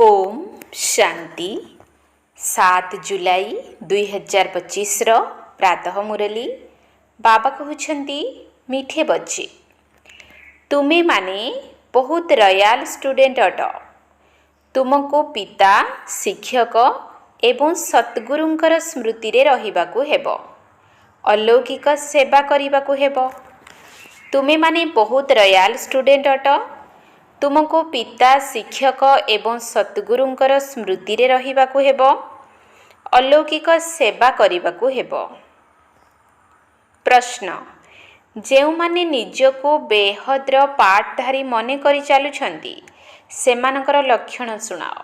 ओम शांति 7 जुलाई 2025 प्रातः मुरली बाबा कहते मीठे बच्चे तुम्हें माने बहुत रयाल स्टूडेंट अट। तुमको पिता शिक्षक एवं सद्गुरुंकर स्मृति रे रहिबाकु हेबो, अलौकिक सेवा करिबाकु हेबो। तुम्हें माने बहुत रयाल स्टूडेंट अट। तुमको पिता शिक्षक एवं सद्गुरुंकर स्मृति रे रहिबाकु हेबो, अलौकिक सेवा करिबाकु हेबो। प्रश्न, जेउमाने निजको बेहद्र पाठधारी मने करि चालुछंती सेमानकर लक्षण सुनाओ।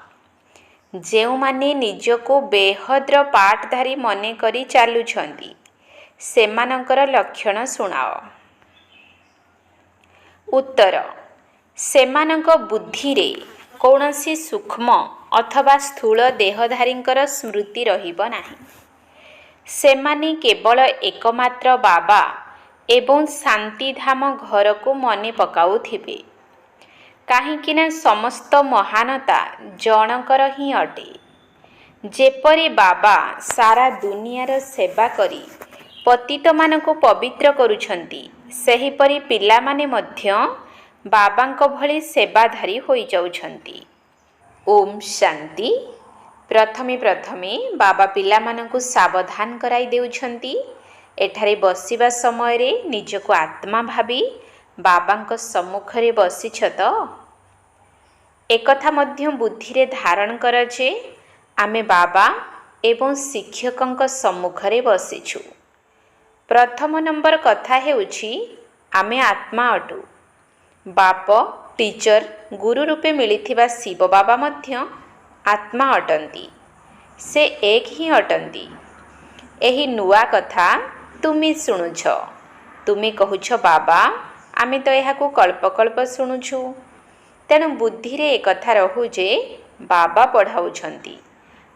जेउमाने निजको बेहद्र पाठधारी मने करि चालुछंती सेमानकर लक्षण सुनाओ। उत्तर, सेमानक बुद्धि रे कौनसी सूक्ष्म अथवा स्थूल देहधारींकर स्मृति रहिब नाही। सेमाने केवल एकमात्र बाबा एवं शांतिधाम घर को मने पकाउथिबे, काहींकिना समस्त महानता जनकर ही अटे। जेपरि बाबा सारा दुनियार सेवा करी पतित मानको पवित्र करुछंती, सेहीपरि पिलामाने मध्य बाबांक भली सेवाधारी होई जाउछंती। ओम शांति। प्रथमे बाबा पिलामानंकु सावधान कराई देउछंती। एठारे बसिबा समय रे निजको आत्मा भाबी बाबांक सम्मुखरे बसिछ तो एकथा मध्य बुद्धि रे धारण कर जे आमे बाबा एवं शिक्षकंक सम्मुखरे बसिछु। प्रथम नंबर कथा हेउछि आमे आत्मा अटु। बाप टीचर गुरु रूपे मिलिथिबा शिव बाबा मध्य आत्मा अटंती, से एक ही अटंती। एही नुआ कथा तुमी शुणुछ। तुमी कहुछ बाबा आमे तो एहाकु कल्प कल्प शुणुछु, तेणु बुद्धि रे एकथा रहु जे बाबा पढ़ाउछंती,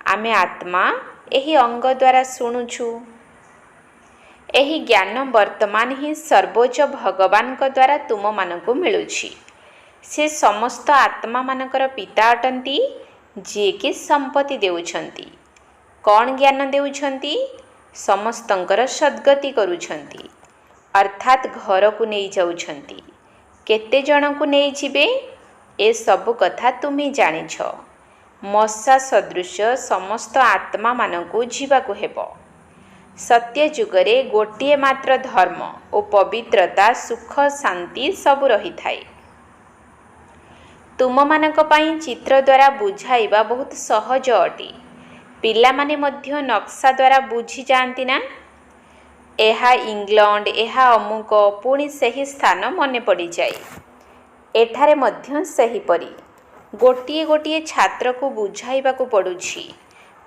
आमे आत्मा एही अंग द्वारा शुणुछु। एही ज्ञान वर्तमान ही सर्वोच्च भगवान को द्वारा तुम मानकु मिलुछि। से समस्त आत्मा मानकर पिता अटंती, जे कि संपत्ति देउछंती। कौन ज्ञान देउछंती? समस्तंकर सद्गति करुछंती, अर्थात घर को नहीं जाउछंती। केते जन को नहीं जिबे ए सब कथा तुमी जानिछ। मशा सदृश समस्त आत्मा मानकु जीवाकु हेबो। सत्य जुगरे गोटिए मात्र धर्म और पवित्रता सुख शांति सब रही थाए। तुम मानक पई चित्र द्वारा बुझाइबा बहुत सहज अटे। पिला माने मध्य नक्शा द्वारा बुझी जानती ना। एहा इंग्लैंड, एहा अमुक, पुणी सही स्थान मने पड़ी जाए। एठारे मध्य सही परी गोटिए गोटिए छात्र को बुझाइबा को पड़ुछि।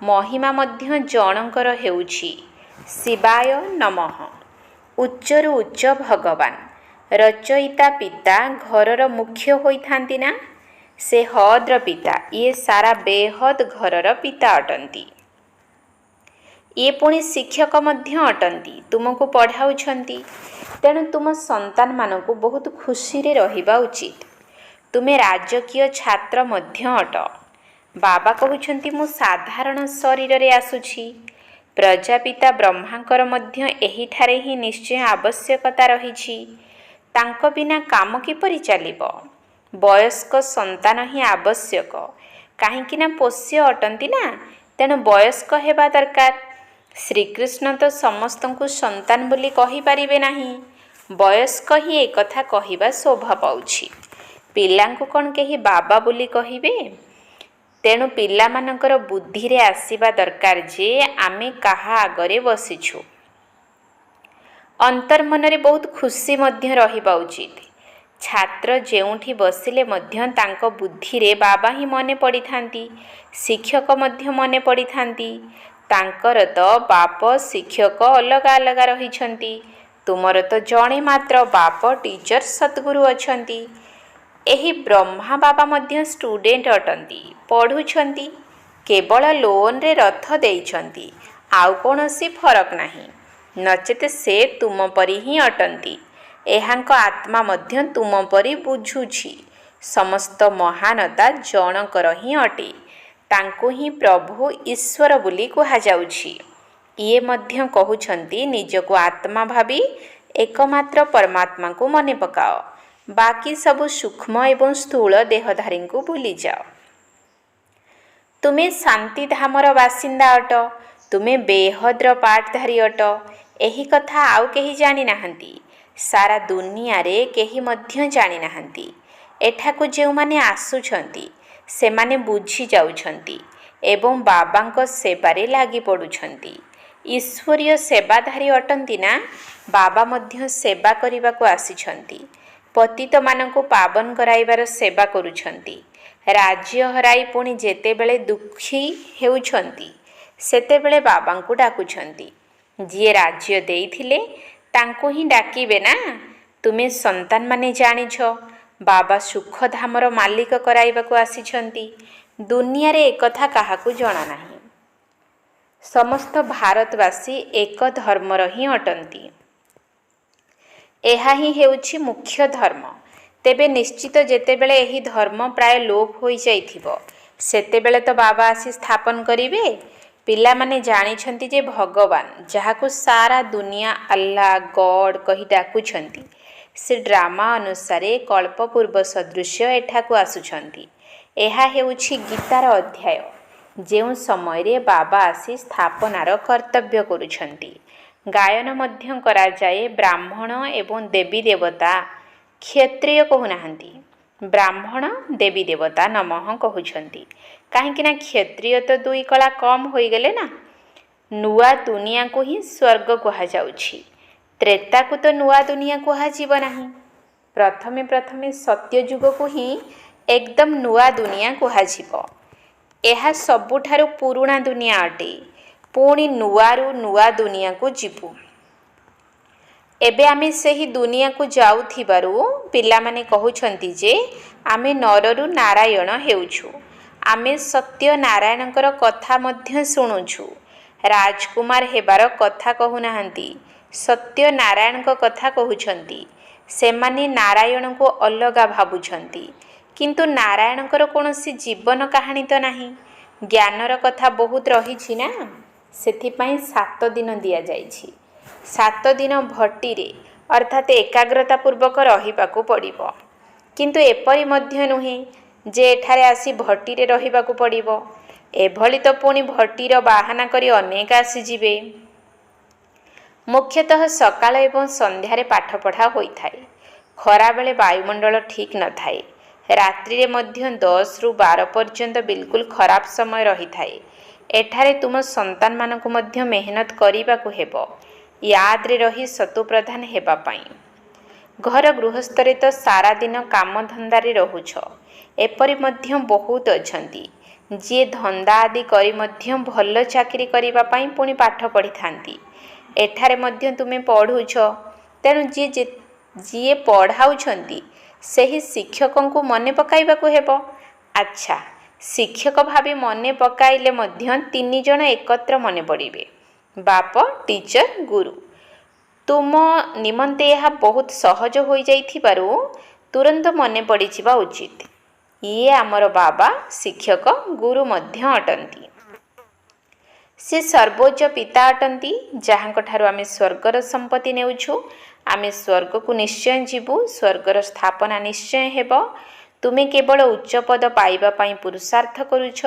महिमा मध्य जनकर हेउछि। शिवाय नमः। उच्चरु उच्च भगवान रचयिता पिता घरर मुख्य होइथांती ना। से हद्र पिता, ये सारा बेहद घरर पिता अटंती। ये पुणी शिक्षक मध्य अटंती, तुमको पढ़ाउछंती। तेणु तुम संतान मानकु बहुत खुशी रे रहिबा उचित। तुमे राजकीय छात्र मध्य अट। बाबा कहउछंती मु साधारण शरीर रे आसुछि। प्रजापिता ब्रह्मांकर मध्य एहिठारे ही निश्चय आवश्यकता रहिछि। तांको बिना काम किपरि चलिबो? वयस्क संतान ही आवश्यक, काहींकिना पोष्य अटंती ना। तेणु वयस्क हेबा दरकार। श्रीकृष्ण तो समस्तंकु संतान बोली कहि परिबे नाही। वयस्क ही एक कथा कहिबा शोभा पाउछि। पिलांकु कोन केही बाबा बोली कहिबे? तेणु पिला मानकर बुद्धि रे आसीबा दरकार जे आमे कहा आगरे बसिछु। अंतर्मन रे बहुत खुशी मध्य रहिबा उचित। छात्र जेउठी बसिले मध्य तांको बुद्धि रे बाबा ही मने पड़ी थांती, शिक्षक मध्य मने पड़ी थांती। तांकर तो बाप शिक्षक अलग अलग रहिछंती। तुमर तो जणे मात्र बाप टीचर सद्गुरु अछंती। एही ब्रह्मा बाबा मध्य स्टूडेंट अटंती, पढ़ुछंती। केवल लोन रे रथ देइछंती, आउ कोनोसी फरक नाही। नचेत से तुम परी ही अटंती। एहांक आत्मा मध्य तुम परी बुझुछि। ସମସ୍ତ ମହାନତା ଜଣକର ହିଁ ଅଟେ। ତାଙ୍କୁ ହିଁ ପ୍ରଭୁ ଈଶ୍ୱର ବୋଲି କୁହାଯାଉଛି। ଇଏ ମଧ୍ୟ କହୁଛନ୍ତି ନିଜକୁ ଆତ୍ମା ଭାବି ଏକମାତ୍ର ପରମାତ୍ମାଙ୍କୁ ମନେ ପକାଅ। ବାକି ସବୁ ସୂକ୍ଷ୍ମ ଏବଂ ସ୍ଥୂଳ ଦେହଧାରୀଙ୍କୁ ଭୁଲିଯାଅ। ତୁମେ ଶାନ୍ତିଧାମର ବାସିନ୍ଦା ଅଟ। ତୁମେ ବେହଦ୍ର ପାଠଧାରୀ ଅଟ। ଏହି କଥା ଆଉ କେହି ଜାଣିନାହାନ୍ତି। ସାରା ଦୁନିଆରେ କେହି ମଧ୍ୟ ଜାଣିନାହାନ୍ତି। ଏଠାକୁ ଯେଉଁମାନେ ଆସୁଛନ୍ତି ସେମାନେ ବୁଝି ଯାଉଛନ୍ତି ଏବଂ ବାବାଙ୍କ ସେବାରେ ଲାଗି ପଡ଼ୁଛନ୍ତି। ଈଶ୍ୱରୀୟ ସେବାଧାରୀ ଅଟନ୍ତି ନା? ବାବା ମଧ୍ୟ ସେବା କରିବାକୁ ଆସିଛନ୍ତି। ପତିତମାନଙ୍କୁ ପାବନ କରାଇବାର ସେବା କରୁଛନ୍ତି। ରାଜ୍ୟ ହରାଇ ପୁଣି ଯେତେବେଳେ ଦୁଃଖୀ ହେଉଛନ୍ତି ସେତେବେଳେ ବାବାଙ୍କୁ ଡାକୁଛନ୍ତି। ଯିଏ ରାଜ୍ୟ ଦେଇଥିଲେ ତାଙ୍କୁ ହିଁ ଡାକିବେ ନା। ତୁମେ ସନ୍ତାନମାନେ ଜାଣିଛ ବାବା ସୁଖଧାମର ମାଲିକ କରାଇବାକୁ ଆସିଛନ୍ତି। ଦୁନିଆରେ ଏକଥା କାହାକୁ ଜଣାନାହିଁ। ସମସ୍ତ ଭାରତବାସୀ ଏକ ଧର୍ମର ହିଁ ଅଟନ୍ତି। ଏହା ହିଁ ହେଉଛି ମୁଖ୍ୟ ଧର୍ମ। ତେବେ ନିଶ୍ଚିତ ଯେତେବେଳେ ଏହି ଧର୍ମ ପ୍ରାୟ ଲୋପ ହୋଇଯାଇଥିବ ସେତେବେଳେ ତ ବାବା ଆସି ସ୍ଥାପନ କରିବେ। ପିଲାମାନେ ଜାଣିଛନ୍ତି ଯେ ଭଗବାନ ଯାହାକୁ ସାରା ଦୁନିଆ ଆଲ୍ଲାହ ଗଡ୍ କହି ଡାକୁଛନ୍ତି ସେ ଡ୍ରାମା ଅନୁସାରେ କଳ୍ପପୂର୍ବ ସଦୃଶ୍ୟ ଏଠାକୁ ଆସୁଛନ୍ତି। ଏହା ହେଉଛି ଗୀତାର ଅଧ୍ୟାୟ ଯେଉଁ ସମୟରେ ବାବା ଆସି ସ୍ଥାପନାର କର୍ତ୍ତବ୍ୟ କରୁଛନ୍ତି। ଗାୟନ ମଧ୍ୟ କରାଯାଏ ବ୍ରାହ୍ମଣ ଏବଂ ଦେବୀ ଦେବତା କ୍ଷତ୍ରିୟ କହୁନାହାନ୍ତି। ବ୍ରାହ୍ମଣ ଦେବୀ ଦେବତା ନମଃ କହୁଛନ୍ତି। କାହିଁକିନା କ୍ଷତ୍ରିୟ ତ ଦୁଇ କଳା କମ୍ ହୋଇଗଲେ ନା। ନୂଆ ଦୁନିଆକୁ ହିଁ ସ୍ୱର୍ଗ କୁହାଯାଉଛି। ତ୍ରେତାକୁ ତ ନୂଆ ଦୁନିଆ କୁହାଯିବ ନାହିଁ। ପ୍ରଥମେ ପ୍ରଥମେ ସତ୍ୟଯୁଗକୁ ହିଁ ଏକଦମ ନୂଆ ଦୁନିଆ କୁହାଯିବ। ଏହା ସବୁଠାରୁ ପୁରୁଣା ଦୁନିଆ ଅଟେ। ପୁଣି ନୂଆରୁ ନୂଆ ଦୁନିଆକୁ ଯିବୁ। ଏବେ ଆମେ ସେହି ଦୁନିଆକୁ ଯାଉଥିବାରୁ ପିଲାମାନେ କହୁଛନ୍ତି ଯେ ଆମେ ନରରୁ ନାରାୟଣ ହେଉଛୁ। ଆମେ ସତ୍ୟ ନାରାୟଣଙ୍କର କଥା ମଧ୍ୟ ଶୁଣୁଛୁ। ରାଜକୁମାର ହେବାର କଥା କହୁନାହାନ୍ତି। ସତ୍ୟ ନାରାୟଣଙ୍କ କଥା କହୁଛନ୍ତି। ସେମାନେ ନାରାୟଣଙ୍କୁ ଅଲଗା ଭାବୁଛନ୍ତି। କିନ୍ତୁ ନାରାୟଣଙ୍କର କୌଣସି ଜୀବନ କାହାଣୀ ତ ନାହିଁ। ଜ୍ଞାନର କଥା ବହୁତ ରହିଛି ନା। ସେଥିପାଇଁ 7 ଦିନ ଦିଆଯାଇଛି। 7 ଦିନ ଭଟ୍ଟିରେ ଅର୍ଥାତ୍ ଏକାଗ୍ରତା ପୂର୍ବକ ରହିବାକୁ ପଡ଼ିବ। କିନ୍ତୁ ଏପରି ମଧ୍ୟ ନୁହେଁ ଯେ ଏଠାରେ ଆସି ଭଟ୍ଟିରେ ରହିବାକୁ ପଡ଼ିବ। ଏଭଳି ତ ପୁଣି ଭଟ୍ଟିର ବାହାନା କରି ଅନେକ ଆସିଯିବେ। ମୁଖ୍ୟତଃ ସକାଳ ଏବଂ ସନ୍ଧ୍ୟାରେ ପାଠପଢ଼ା ହୋଇଥାଏ। ଖରାବେଳେ ବାୟୁମଣ୍ଡଳ ଠିକ୍ ନଥାଏ। ରାତ୍ରିରେ ମଧ୍ୟ 10ରୁ 12 ପର୍ଯ୍ୟନ୍ତ ବିଲକୁଲ ଖରାପ ସମୟ ରହିଥାଏ। ଏଠାରେ ତୁମ ସନ୍ତାନମାନଙ୍କୁ ମଧ୍ୟ ମେହନତ କରିବାକୁ ହେବ ୟାଦରେ ରହି ଶତୁପ୍ରଧାନ ହେବା ପାଇଁ। ଘର ଗୃହସ୍ଥରେ ତ ସାରା ଦିନ କାମଧନ୍ଦାରେ ରହୁଛ। ଏପରି ମଧ୍ୟ ବହୁତ ଅଛନ୍ତି ଯିଏ ଧନ୍ଦା ଆଦି କରି ମଧ୍ୟ ଭଲ ଚାକିରି କରିବା ପାଇଁ ପୁଣି ପାଠ ପଢ଼ିଥାନ୍ତି। ଏଠାରେ ମଧ୍ୟ ତୁମେ ପଢ଼ୁଛ। ତେଣୁ ଯିଏ ପଢ଼ାଉଛନ୍ତି ସେହି ଶିକ୍ଷକଙ୍କୁ ମନେ ପକାଇବାକୁ ହେବ। ଆଚ୍ଛା, ଶିକ୍ଷକ ଭାବି ମନେ ପକାଇଲେ ମଧ୍ୟ 3 ଜଣ ଏକତ୍ର ମନେ ପଡ଼ିବେ। ବାପ, ଟିଚର, ଗୁରୁ। ତୁମ ନିମନ୍ତେ ଏହା ବହୁତ ସହଜ ହୋଇଯାଇଥିବାରୁ ତୁରନ୍ତ ମନେ ପଡ଼ିଯିବା ଉଚିତ। ଇଏ ଆମର ବାବା ଶିକ୍ଷକ ଗୁରୁ ମଧ୍ୟ ଅଟନ୍ତି। ସେ ସର୍ବୋଚ୍ଚ ପିତା ଅଟନ୍ତି ଯାହାଙ୍କଠାରୁ ଆମେ ସ୍ୱର୍ଗର ସମ୍ପତ୍ତି ନେଉଛୁ। ଆମେ ସ୍ୱର୍ଗକୁ ନିଶ୍ଚୟ ଯିବୁ। ସ୍ୱର୍ଗର ସ୍ଥାପନା ନିଶ୍ଚୟ ହେବ। ତୁମେ କେବଳ ଉଚ୍ଚ ପଦ ପାଇବା ପାଇଁ ପୁରୁଷାର୍ଥ କରୁଛ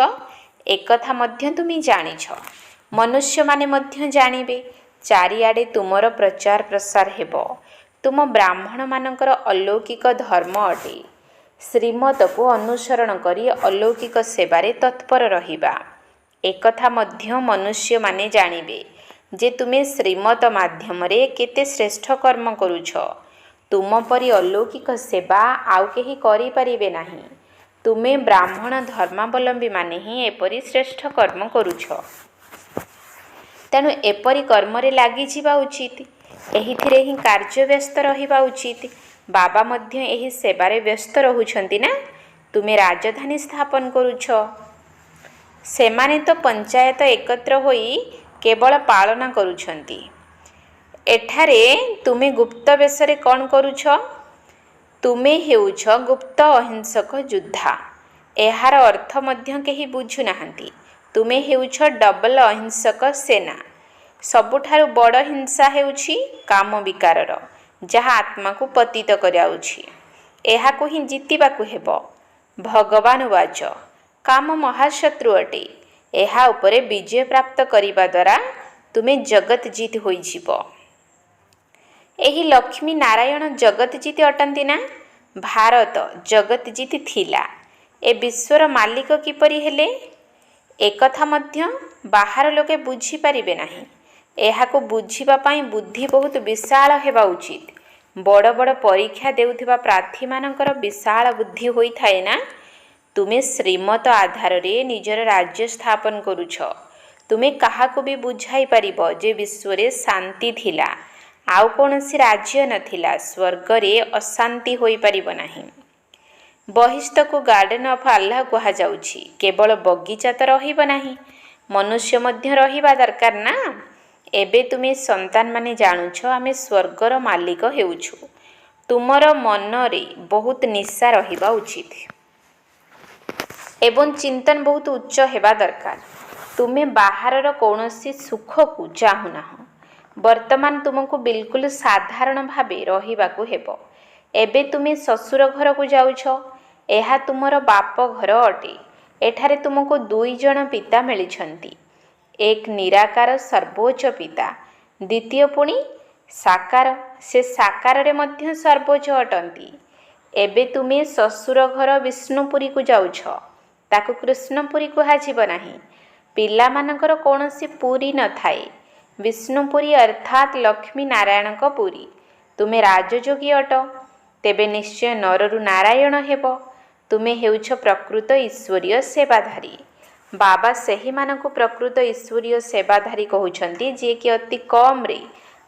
ଏକଥା ମଧ୍ୟ ତୁମେ ଜାଣିଛ। ମନୁଷ୍ୟମାନେ ମଧ୍ୟ ଜାଣିବେ। ଚାରିଆଡ଼େ ତୁମର ପ୍ରଚାର ପ୍ରସାର ହେବ। ତୁମ ବ୍ରାହ୍ମଣମାନଙ୍କର ଅଲୌକିକ ଧର୍ମ ଅଟେ ଶ୍ରୀମତକୁ ଅନୁସରଣ କରି ଅଲୌକିକ ସେବାରେ ତତ୍ପର ରହିବା। ଏକଥା ମଧ୍ୟ ମନୁଷ୍ୟମାନେ ଜାଣିବେ ଯେ ତୁମେ ଶ୍ରୀମତ ମାଧ୍ୟମରେ କେତେ ଶ୍ରେଷ୍ଠ କର୍ମ କରୁଛ। ତୁମ ପରି ଅଲୌକିକ ସେବା ଆଉ କେହି କରିପାରିବେ ନାହିଁ। ତୁମେ ବ୍ରାହ୍ମଣ ଧର୍ମାବଲମ୍ବୀମାନେ ହିଁ ଏପରି ଶ୍ରେଷ୍ଠ କର୍ମ କରୁଛ। ତେଣୁ ଏପରି କର୍ମରେ ଲାଗିଯିବା ଉଚିତ। ଏହିଥିରେ ହିଁ କାର୍ଯ୍ୟ ବ୍ୟସ୍ତ ରହିବା ଉଚିତ। ବାବା ମଧ୍ୟ ଏହି ସେବାରେ ବ୍ୟସ୍ତ ରହୁଛନ୍ତି ନା। ତୁମେ ରାଜଧାନୀ ସ୍ଥାପନ କରୁଛ। ସେମାନେ ତ ପଞ୍ଚାୟତ ଏକତ୍ର ହୋଇ କେବଳ ପାଳନା କରୁଛନ୍ତି। ଏଠାରେ ତୁମେ ଗୁପ୍ତ ବେଶରେ କ'ଣ କରୁଛ? ତୁମେ ହେଉଛ ଗୁପ୍ତ ଅହିଂସକ ଯୋଦ୍ଧା। ଏହାର ଅର୍ଥ ମଧ୍ୟ କେହି ବୁଝୁନାହାନ୍ତି। ତୁମେ ହେଉଛ ଡବଲ ଅହିଂସକ ସେନା। ସବୁଠାରୁ ବଡ଼ ହିଂସା ହେଉଛି କାମ ବିକାରର, ଯାହା ଆତ୍ମାକୁ ପତିତ କରାଉଛି। ଏହାକୁ ହିଁ ଜିତିବାକୁ ହେବ। ଭଗବାନ ବାଚ କାମ ମହାଶତ୍ରୁ ଅଟେ। ଏହା ଉପରେ ବିଜୟ ପ୍ରାପ୍ତ କରିବା ଦ୍ୱାରା ତୁମେ ଜଗତ ଜିତ ହୋଇଯିବ। ଏହି ଲକ୍ଷ୍ମୀ ନାରାୟଣ ଜଗତ ଜିତ ଅଟନ୍ତି ନା? ଭାରତ ଜଗତ ଜିତ ଥିଲା। ଏ ବିଶ୍ୱର ମାଲିକ କିପରି ହେଲେ? ଏକଥା ମଧ୍ୟ ବାହାର ଲୋକେ ବୁଝିପାରିବେ ନାହିଁ। ଏହାକୁ ବୁଝିବା ପାଇଁ ବୁଦ୍ଧି ବହୁତ ବିଶାଳ ହେବା ଉଚିତ। ବଡ଼ ବଡ଼ ପରୀକ୍ଷା ଦେଉଥିବା ପ୍ରାର୍ଥୀମାନଙ୍କର ବିଶାଳ ବୁଦ୍ଧି ହୋଇଥାଏ ନା? ତୁମେ ଶ୍ରୀମତ ଆଧାରରେ ନିଜର ରାଜ୍ୟ ସ୍ଥାପନ କରୁଛ। ତୁମେ କାହାକୁ ବି ବୁଝାଇ ପାରିବ ଯେ ବିଶ୍ୱରେ ଶାନ୍ତି ଥିଲା, ଆଉ କୌଣସି ରାଜ୍ୟ ନଥିଲା। ସ୍ୱର୍ଗରେ ଅଶାନ୍ତି ହୋଇପାରିବ ନାହିଁ। ବହିସ୍ତକୁ ଗାର୍ଡେନ ଅଫ୍ ଆଲ୍ଲାହ କୁହାଯାଉଛି। କେବଳ ବଗିଚା ତ ରହିବ ନାହିଁ, ମନୁଷ୍ୟ ମଧ୍ୟ ରହିବା ଦରକାର ନା। ଏବେ ତୁମେ ସନ୍ତାନମାନେ ଜାଣୁଛ ଆମେ ସ୍ୱର୍ଗର ମାଲିକ ହେଉଛୁ। ତୁମର ମନରେ ବହୁତ ନିଶା ରହିବା ଉଚିତ ଏବଂ ଚିନ୍ତନ ବହୁତ ଉଚ୍ଚ ହେବା ଦରକାର। ତୁମେ ବାହାରର କୌଣସି ସୁଖକୁ ଚାହୁଁନାହଁ। ବର୍ତ୍ତମାନ ତୁମକୁ ବିଲକୁଲ ସାଧାରଣ ଭାବେ ରହିବାକୁ ହେବ। ଏବେ ତୁମେ ଶ୍ୱଶୁର ଘରକୁ ଯାଉଛ। ଏହା ତୁମର ବାପ ଘର ଅଟେ। ଏଠାରେ ତୁମକୁ 2 ଜଣ ପିତା ମିଳିଛନ୍ତି। ଏକ ନିରାକାର ସର୍ବୋଚ୍ଚ ପିତା, ଦ୍ୱିତୀୟ ପୁଣି ସାକାର। ସେ ସାକାରରେ ମଧ୍ୟ ସର୍ବୋଚ୍ଚ ଅଟନ୍ତି। ଏବେ ତୁମେ ଶ୍ୱଶୁର ଘର ବିଷ୍ଣୁପୁରୀକୁ ଯାଉଛ। ତାକୁ କୃଷ୍ଣପୁରୀ କୁହାଯିବ ନାହିଁ। ପିଲାମାନଙ୍କର କୌଣସି ପୁରୀ ନଥାଏ। ବିଷ୍ଣୁପୁରୀ ଅର୍ଥାତ୍ ଲକ୍ଷ୍ମୀ ନାରାୟଣଙ୍କ ପୁରୀ। ତୁମେ ରାଜଯୋଗୀ ଅଟ, ତେବେ ନିଶ୍ଚୟ ନରରୁ ନାରାୟଣ ହେବ। ତୁମେ ହେଉଛ ପ୍ରକୃତ ଈଶ୍ୱରୀୟ ସେବାଧାରୀ। ବାବା ସେହିମାନଙ୍କୁ ପ୍ରକୃତ ଈଶ୍ୱରୀୟ ସେବାଧାରୀ କହୁଛନ୍ତି, ଯିଏକି ଅତି କମ୍ରେ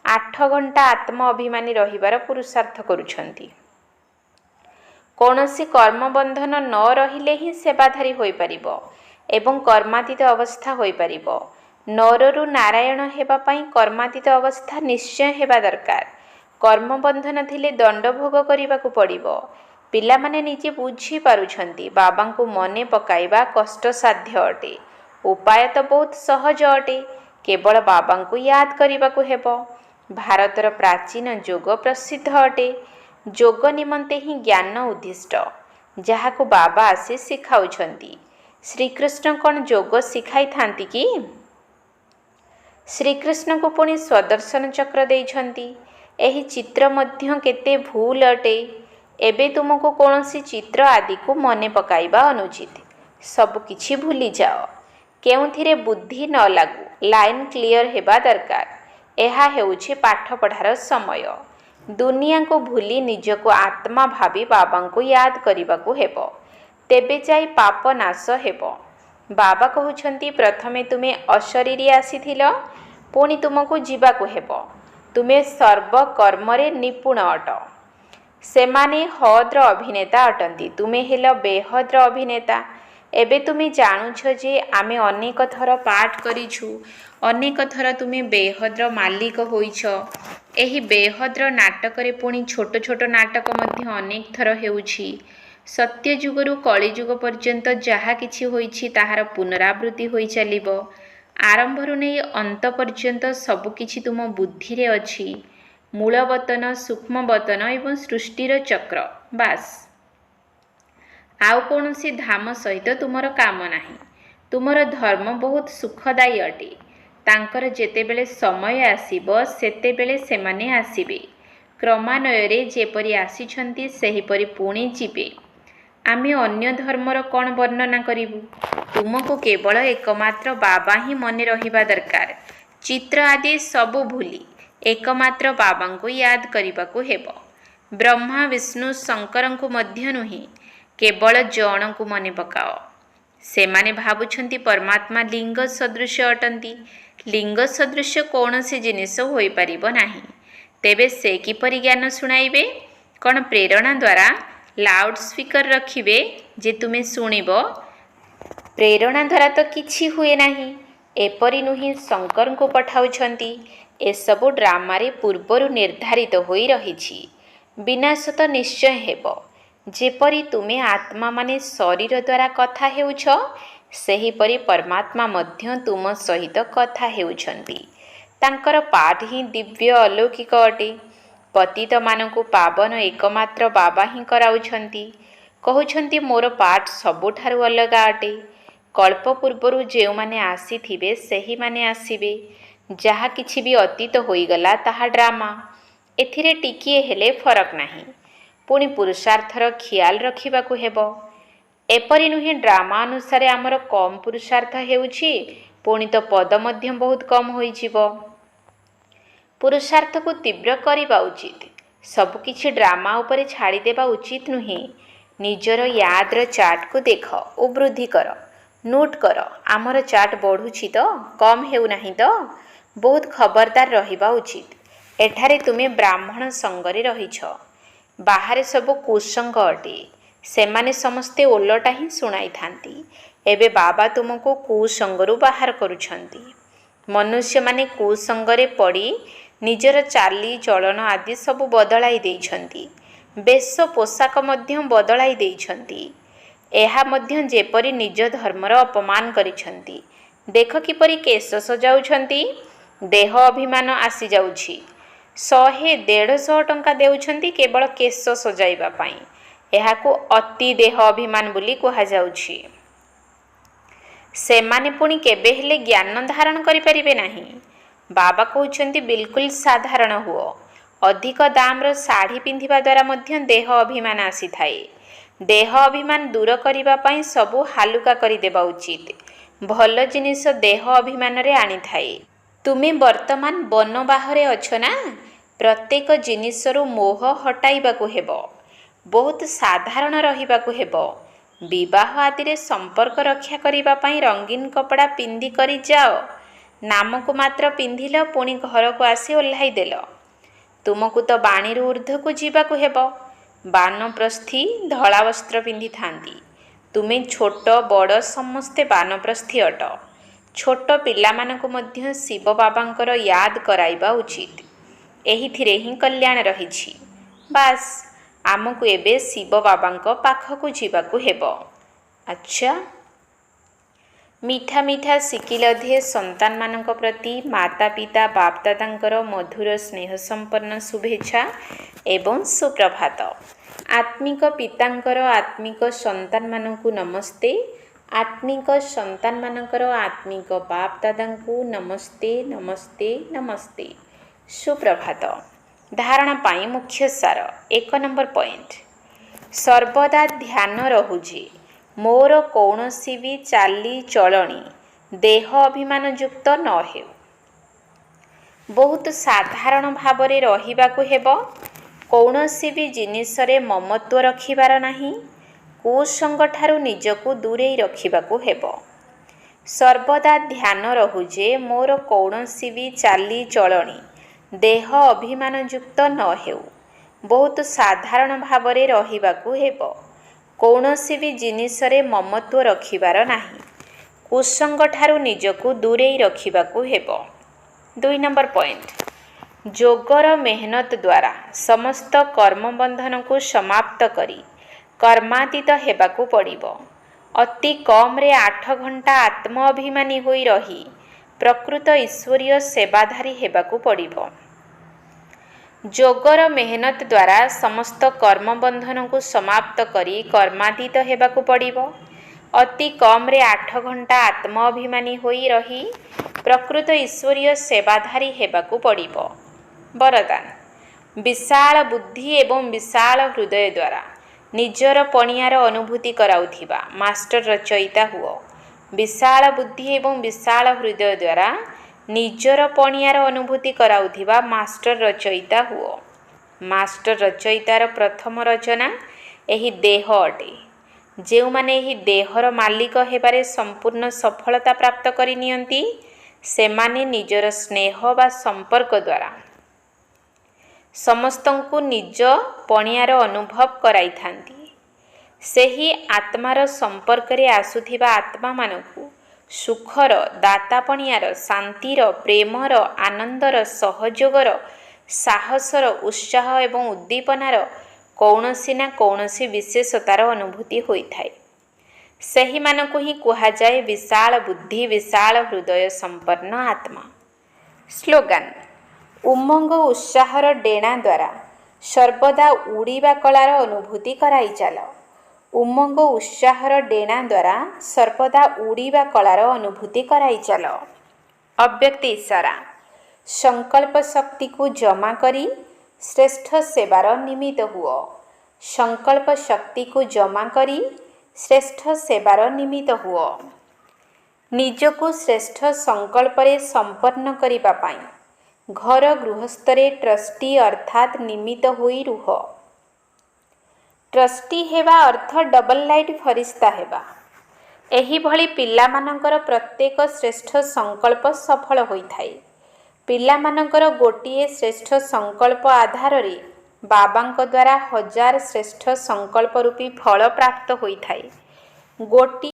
8 ଘଣ୍ଟା ଆତ୍ମ ଅଭିମାନୀ ରହିବାର ପୁରୁଷାର୍ଥ କରୁଛନ୍ତି। କୌଣସି କର୍ମବନ୍ଧନ ନ ରହିଲେ ହିଁ ସେବାଧାରୀ ହୋଇପାରିବ ଏବଂ କର୍ମାତୀତ ଅବସ୍ଥା ହୋଇପାରିବ। ନରରୁ ନାରାୟଣ ହେବା ପାଇଁ କର୍ମାତୀତ ଅବସ୍ଥା ନିଶ୍ଚୟ ହେବା ଦରକାର। କର୍ମବନ୍ଧନ ଥିଲେ ଦଣ୍ଡ ଭୋଗ କରିବାକୁ ପଡ଼ିବ। ପିଲାମାନେ ନିଜେ ବୁଝିପାରୁଛନ୍ତି ବାବାଙ୍କୁ ମନେ ପକାଇବା କଷ୍ଟସାଧ୍ୟ ଅଟେ। ଉପାୟ ତ ବହୁତ ସହଜ ଅଟେ। କେବଳ ବାବାଙ୍କୁ ୟାଦ କରିବାକୁ ହେବ। ଭାରତର ପ୍ରାଚୀନ ଯୋଗ ପ୍ରସିଦ୍ଧ ଅଟେ। ଯୋଗ ନିମନ୍ତେ ହିଁ ଜ୍ଞାନ ଉଦ୍ଦିଷ୍ଟ, ଯାହାକୁ ବାବା ଆସି ଶିଖାଉଛନ୍ତି। ଶ୍ରୀକୃଷ୍ଣ କ'ଣ ଯୋଗ ଶିଖାଇଥାନ୍ତି କି? ଶ୍ରୀକୃଷ୍ଣଙ୍କୁ ପୁଣି ସ୍ୱଦର୍ଶନ ଚକ୍ର ଦେଇଛନ୍ତି। ଏହି ଚିତ୍ର ମଧ୍ୟ କେତେ ଭୁଲ ଅଟେ। ଏବେ ତୁମକୁ କୌଣସି ଚିତ୍ର ଆଦିକୁ ମନେ ପକାଇବା ଅନୁଚିତ। ସବୁ କିଛି ଭୁଲିଯାଅ। କେଉଁଥିରେ ବୁଦ୍ଧି ନ ଲାଗୁ। ଲାଇନ କ୍ଲିଅର ହେବା ଦରକାର। ଏହା ହେଉଛି ପାଠପଢ଼ାର ସମୟ। ଦୁନିଆକୁ ଭୁଲି ନିଜକୁ ଆତ୍ମା ଭାବି ବାବାଙ୍କୁ ୟାଦ କରିବାକୁ ହେବ। ତେବେ ଯାଇ ପାପ ନାଶ ହେବ। ବାବା କହୁଛନ୍ତି, ପ୍ରଥମେ ତୁମେ ଅଶରୀରୀ ଆସିଥିଲ, ପୁଣି ତୁମକୁ ଯିବାକୁ ହେବ। ତୁମେ ସର୍ବକର୍ମରେ ନିପୁଣ ଅଟ। ସେମାନେ ହଦ୍ର ଅଭିନେତା ଅଟନ୍ତି। ତୁମେ ହେଲ ବେହଦ୍ର ଅଭିନେତା। ଏବେ ତୁମେ ଜାଣୁଛ ଯେ ଆମେ ଅନେକ ଥର ପାଠ କରିଛୁ। ଅନେକ ଥର ତୁମେ ବେହଦ୍ର ମାଲିକ ହୋଇଛ। ଏହି ବେହଦ୍ର ନାଟକରେ ପୁଣି ଛୋଟ ଛୋଟ ନାଟକ ମଧ୍ୟ ଅନେକ ଥର ହେଉଛି। ସତ୍ୟଯୁଗରୁ କଳିଯୁଗ ପର୍ଯ୍ୟନ୍ତ ଯାହା କିଛି ହୋଇଛି ତାହାର ପୁନରାବୃତ୍ତି ହୋଇ ଚାଲିବ। ଆରମ୍ଭରୁ ନେଇ ଅନ୍ତ ପର୍ଯ୍ୟନ୍ତ ସବୁକିଛି ତୁମ ବୁଦ୍ଧିରେ ଅଛି। ମୂଳବତନ, ସୂକ୍ଷ୍ମବତନ ଏବଂ ସୃଷ୍ଟିର ଚକ୍ର, ବାସ୍। ଆଉ କୌଣସି ଧାମ ସହିତ ତୁମର କାମ ନାହିଁ। ତୁମର ଧର୍ମ ବହୁତ ସୁଖଦାୟୀ ଅଟେ। ତାଙ୍କର ଯେତେବେଳେ ସମୟ ଆସିବ ସେତେବେଳେ ସେମାନେ ଆସିବେ। କ୍ରମାନ୍ୱୟରେ ଯେପରି ଆସିଛନ୍ତି ସେହିପରି ପୁଣି ଯିବେ। ଆମେ ଅନ୍ୟ ଧର୍ମର କ'ଣ ବର୍ଣ୍ଣନା କରିବୁ? ତୁମକୁ କେବଳ ଏକମାତ୍ର ବାବା ହିଁ ମନେ ରହିବା ଦରକାର। ଚିତ୍ର ଆଦି ସବୁ ଭୁଲି ଏକମାତ୍ର ବାବାଙ୍କୁ ୟାଦ କରିବାକୁ ହେବ। ବ୍ରହ୍ମା, ବିଷ୍ଣୁ, ଶଙ୍କରଙ୍କୁ ମଧ୍ୟ ନୁହେଁ, କେବଳ ଜଣଙ୍କୁ ମନେ ପକାଅ। ସେମାନେ ଭାବୁଛନ୍ତି ପରମାତ୍ମା ଲିଙ୍ଗ ସଦୃଶ ଅଟନ୍ତି। ଲିଙ୍ଗ ସଦୃଶ କୌଣସି ଜିନିଷ ହୋଇପାରିବ ନାହିଁ। ତେବେ ସେ କିପରି ଜ୍ଞାନ ଶୁଣାଇବେ? କ'ଣ ପ୍ରେରଣା ଦ୍ୱାରା ଲାଉଡ୍ ସ୍ପିକର ରଖିବେ ଯେ ତୁମେ ଶୁଣିବ? ପ୍ରେରଣା ଦ୍ୱାରା ତ କିଛି ହୁଏ ନାହିଁ। ଏପରି ନୁହେଁ ଶଙ୍କରଙ୍କୁ ପଠାଉଛନ୍ତି। ଏସବୁ ଡ୍ରାମାରେ ପୂର୍ବରୁ ନିର୍ଦ୍ଧାରିତ ହୋଇ ରହିଛି। ବିନାଶ ତ ନିଶ୍ଚୟ ହେବ। ଯେପରି ତୁମେ ଆତ୍ମା ମାନେ ଶରୀର ଦ୍ୱାରା କଥା ହେଉଛ, ସେହିପରି ପରମାତ୍ମା ମଧ୍ୟ ତୁମ ସହିତ କଥା ହେଉଛନ୍ତି। ତାଙ୍କର ପାଠ ହିଁ ଦିବ୍ୟ ଅଲୌକିକ ଅଟେ। ପତିତମାନଙ୍କୁ ପାବନ ଏକମାତ୍ର ବାବା ହିଁ କରାଉଛନ୍ତି। କହୁଛନ୍ତି ମୋର ପାଠ ସବୁଠାରୁ ଅଲଗା ଅଟେ। କଳ୍ପ ପୂର୍ବରୁ ଯେଉଁମାନେ ଆସିଥିବେ ସେହିମାନେ ଆସିବେ। ଯାହା କିଛି ବି ଅତୀତ ହୋଇଗଲା ତାହା ଡ୍ରାମା। ଏଥିରେ ଟିକିଏ ହେଲେ ଫରକ ନାହିଁ। ପୁଣି ପୁରୁଷାର୍ଥର ଖିଆଲ ରଖିବାକୁ ହେବ। ଏପରି ନୁହେଁ ଡ୍ରାମା ଅନୁସାରେ ଆମର କମ୍ ପୁରୁଷାର୍ଥ ହେଉଛି, ପୁଣି ତ ପଦ ମଧ୍ୟ ବହୁତ କମ୍ ହୋଇଯିବ। ପୁରୁଷାର୍ଥକୁ ତୀବ୍ର କରିବା ଉଚିତ। ସବୁକିଛି ଡ୍ରାମା ଉପରେ ଛାଡ଼ିଦେବା ଉଚିତ ନୁହେଁ। ନିଜର ୟାଦର ଚାର୍ଟକୁ ଦେଖ ଓ ବୃଦ୍ଧି କର। ନୋଟ୍ କର, ଆମର ଚାର୍ଟ ବଢ଼ୁଛି ତ, କମ୍ ହେଉନାହିଁ ତ। ବହୁତ ଖବରଦାର ରହିବା ଉଚିତ। ଏଠାରେ ତୁମେ ବ୍ରାହ୍ମଣ ସଙ୍ଗରେ ରହିଛ। ବାହାରେ ସବୁ କୁସଙ୍ଗ ଅଟେ। ସେମାନେ ସମସ୍ତେ ଓଲଟା ହିଁ ଶୁଣାଇଥାନ୍ତି। ଏବେ ବାବା ତୁମକୁ କୁସଙ୍ଗରୁ ବାହାର କରୁଛନ୍ତି। ମନୁଷ୍ୟମାନେ କୁସଙ୍ଗରେ ପଡ଼ି ନିଜର ଚାଲିଚଳନ ଆଦି ସବୁ ବଦଳାଇ ଦେଇଛନ୍ତି। ବେଶ ପୋଷାକ ମଧ୍ୟ ବଦଳାଇ ଦେଇଛନ୍ତି। ଏହା ମଧ୍ୟ ଯେପରି ନିଜ ଧର୍ମର ଅପମାନ କରିଛନ୍ତି। ଦେଖ କିପରି କେଶ ସଜାଉଛନ୍ତି। ଦେହ ଅଭିମାନ ଆସିଯାଉଛି। 100-150 ଟଙ୍କା ଦେଉଛନ୍ତି କେବଳ କେଶ ସଜାଇବା ପାଇଁ। ଏହାକୁ ଅତି ଦେହ ଅଭିମାନ ବୋଲି କୁହାଯାଉଛି। ସେମାନେ ପୁଣି କେବେ ହେଲେ ଜ୍ଞାନ ଧାରଣ କରିପାରିବେ ନାହିଁ। ବାବା କହୁଛନ୍ତି ବିଲକୁଲ ସାଧାରଣ ହୁଅ। ଅଧିକ ଦାମର ଶାଢ଼ୀ ପିନ୍ଧିବା ଦ୍ୱାରା ମଧ୍ୟ ଦେହ ଅଭିମାନ ଆସିଥାଏ। ଦେହ ଅଭିମାନ ଦୂର କରିବା ପାଇଁ ସବୁ ହାଲୁକା କରିଦେବା ଉଚିତ। ଭଲ ଜିନିଷ ଦେହ ଅଭିମାନରେ ଆଣିଥାଏ। ତୁମେ ବର୍ତ୍ତମାନ ବନ ବାହାରେ ଅଛ ନା? ପ୍ରତ୍ୟେକ ଜିନିଷରୁ ମୋହ ହଟାଇବାକୁ ହେବ। ବହୁତ ସାଧାରଣ ରହିବାକୁ ହେବ। ବିବାହ ଆଦିରେ ସମ୍ପର୍କ ରକ୍ଷା କରିବା ପାଇଁ ରଙ୍ଗୀନ କପଡ଼ା ପିନ୍ଧି କରି ଯାଅ। ନାମକୁ ମାତ୍ର ପିନ୍ଧିଲ, ପୁଣି ଘରକୁ ଆସି ଓହ୍ଲାଇ ଦେଲ। ତୁମକୁ ତ ବାଣୀରୁ ଉର୍ଦ୍ଧ୍ୱକୁ ଯିବାକୁ ହେବ। ବାନପ୍ରସ୍ଥୀ ଧଳା ବସ୍ତ୍ର ପିନ୍ଧିଥାନ୍ତି। ତୁମେ ଛୋଟ ବଡ଼ ସମସ୍ତେ ବାନପ୍ରସ୍ଥୀ ଅଟ। ଛୋଟ ପିଲାମାନଙ୍କୁ ମଧ୍ୟ ଶିବ ବାବାଙ୍କର ୟାଦ କରାଇବା ଉଚିତ। ଏହିଥିରେ ହିଁ କଲ୍ୟାଣ ରହିଛି। ବାସ୍, ଆମକୁ ଏବେ ଶିବ ବାବାଙ୍କ ପାଖକୁ ଯିବାକୁ ହେବ। ଆଚ୍ଛା, ମିଠା ମିଠା ଶିକିଲଧେ ସନ୍ତାନମାନଙ୍କ ପ୍ରତି ମାତା ପିତା ବାପଦାଦାଙ୍କର ମଧୁର ସ୍ନେହ ସମ୍ପନ୍ନ ଶୁଭେଚ୍ଛା ଏବଂ ସୁପ୍ରଭାତ। ଆତ୍ମିକ ପିତାଙ୍କର ଆତ୍ମିକ ସନ୍ତାନମାନଙ୍କୁ ନମସ୍ତେ। ଆତ୍ମିକ ସନ୍ତାନମାନଙ୍କର ଆତ୍ମିକ ବାପଦାଦାଙ୍କୁ ନମସ୍ତେ ନମସ୍ତେ ନମସ୍ତେ। ସୁପ୍ରଭାତ। ଧାରଣା ପାଇଁ ମୁଖ୍ୟ ସାର। 1 ନମ୍ବର ପଏଣ୍ଟ। ସର୍ବଦା ଧ୍ୟାନ ରହୁଛି ମୋର କୌଣସି ବି ଚାଲିଚଳଣି ଦେହ ଅଭିମାନ ଯୁକ୍ତ ନ ହେଉ। ବହୁତ ସାଧାରଣ ଭାବରେ ରହିବାକୁ ହେବ। କୌଣସି ବି ଜିନିଷରେ ମମତ୍ୱ ରଖିବାର ନାହିଁ। କୁସଙ୍ଗଠାରୁ ନିଜକୁ ଦୂରେଇ ରଖିବାକୁ ହେବ। ସର୍ବଦା ଧ୍ୟାନ ରହୁ ଯେ ମୋର କୌଣସି ବି ଚାଲିଚଳଣି ଦେହ ଅଭିମାନ ଯୁକ୍ତ ନ ହେଉ। ବହୁତ ସାଧାରଣ ଭାବରେ ରହିବାକୁ ହେବ। କୌଣସି ବି ଜିନିଷରେ ମମତ୍ୱ ରଖିବାର ନାହିଁ। କୁସଙ୍ଗଠାରୁ ନିଜକୁ ଦୂରେଇ ରଖିବାକୁ ହେବ। 2 ନମ୍ବର ପଏଣ୍ଟ। ଯୋଗର ମେହନତ ଦ୍ୱାରା ସମସ୍ତ କର୍ମବନ୍ଧନକୁ ସମାପ୍ତ କରି କର୍ମାତୀତ ହେବାକୁ ପଡ଼ିବ। ଅତି କମରେ 8 ଘଣ୍ଟା ଆତ୍ମ ଅଭିମାନୀ ହୋଇ ରହି ପ୍ରକୃତ ଈଶ୍ୱରୀୟ ସେବାଧାରୀ ହେବାକୁ ପଡ଼ିବ। ଯୋଗର ମେହନତ ଦ୍ୱାରା ସମସ୍ତ କର୍ମବନ୍ଧନକୁ ସମାପ୍ତ କରି କର୍ମାତୀତ ହେବାକୁ ପଡ଼ିବ। ଅତି କମରେ 8 ଘଣ୍ଟା ଆତ୍ମ ଅଭିମାନୀ ହୋଇ ରହି ପ୍ରକୃତ ଈଶ୍ୱରୀୟ ସେବାଧାରୀ ହେବାକୁ ପଡ଼ିବ। ବରଦାନ। ବିଶାଳ ବୁଦ୍ଧି ଏବଂ ବିଶାଳ ହୃଦୟ ଦ୍ୱାରା ନିଜର ପଣିଆର ଅନୁଭୂତି କରାଉଥିବା ମାଷ୍ଟର ରଚୟିତା ହୁଅ। ବିଶାଳ ବୁଦ୍ଧି ଏବଂ ବିଶାଳ ହୃଦୟ ଦ୍ୱାରା ନିଜର ପଣିଆର ଅନୁଭୂତି କରାଉଥିବା ମାଷ୍ଟର ରଚୟିତା ହୁଅ। ମାଷ୍ଟର ରଚୟିତାର ପ୍ରଥମ ରଚନା ଏହି ଦେହ ଅଟେ। ଯେଉଁମାନେ ଏହି ଦେହର ମାଲିକ ହେବାରେ ସମ୍ପୂର୍ଣ୍ଣ ସଫଳତା ପ୍ରାପ୍ତ କରିନିଅନ୍ତି, ସେମାନେ ନିଜର ସ୍ନେହ ବା ସମ୍ପର୍କ ଦ୍ୱାରା ସମସ୍ତଙ୍କୁ ନିଜ ପଣିଆର ଅନୁଭବ କରାଇଥାନ୍ତି। ସେହି ଆତ୍ମାର ସମ୍ପର୍କରେ ଆସୁଥିବା ଆତ୍ମାମାନଙ୍କୁ ସୁଖର, ଦାତା ପଣିଆର, ଶାନ୍ତିର, ପ୍ରେମର, ଆନନ୍ଦର, ସହଯୋଗର, ସାହସର ଉତ୍ସାହ ଏବଂ ଉଦ୍ଦୀପନାର କୌଣସି ନା କୌଣସି ବିଶେଷତାର ଅନୁଭୂତି ହୋଇଥାଏ। ସେହିମାନଙ୍କୁ ହିଁ କୁହାଯାଏ ବିଶାଳ ବୁଦ୍ଧି ବିଶାଳ ହୃଦୟ ସମ୍ପନ୍ନ ଆତ୍ମା। ସ୍ଲୋଗାନ ଉମଙ୍ଗ ଉତ୍ସାହର ଡେଣା ଦ୍ୱାରା ସର୍ବଦା ଉଡ଼ିବା କଳାର ଅନୁଭୂତି କରାଇ ଚାଲ। ଉମଙ୍ଗ ଉତ୍ସାହର ଡେଣା ଦ୍ୱାରା ସର୍ବଦା ଉଡ଼ିବା କଳାର ଅନୁଭୂତି କରାଇ ଚାଲ। ଅବ୍ୟକ୍ତି ଇଶାରା ସଂକଳ୍ପ ଶକ୍ତିକୁ ଜମା କରି ଶ୍ରେଷ୍ଠ ସେବାର ନିମିତ୍ତ ହୁଅ। ସଂକଳ୍ପ ଶକ୍ତିକୁ ଜମା କରି ଶ୍ରେଷ୍ଠ ସେବାର ନିମିତ୍ତ ହୁଅ। ନିଜକୁ ଶ୍ରେଷ୍ଠ ସଂକଳ୍ପରେ ସମ୍ପନ୍ନ କରିବା ପାଇଁ ଘର ଗୃହସ୍ଥରେ ଟ୍ରଷ୍ଟି ଅର୍ଥାତ୍ ନିମିତ୍ତ ହୋଇ ରୁହ। ଟ୍ରଷ୍ଟି ହେବା ଅର୍ଥ ଡବଲ ଲାଇଟ୍ ଫରିସ୍ତା ହେବା। ଏହିଭଳି ପିଲାମାନଙ୍କର ପ୍ରତ୍ୟେକ ଶ୍ରେଷ୍ଠ ସଂକଳ୍ପ ସଫଳ ହୋଇଥାଏ। ପିଲାମାନଙ୍କର ଗୋଟିଏ ଶ୍ରେଷ୍ଠ ସଂକଳ୍ପ ଆଧାରରେ ବାବାଙ୍କ ଦ୍ୱାରା 1000 ଶ୍ରେଷ୍ଠ ସଂକଳ୍ପ ରୂପୀ ଫଳ ପ୍ରାପ୍ତ ହୋଇଥାଏ। ଗୋଟିଏ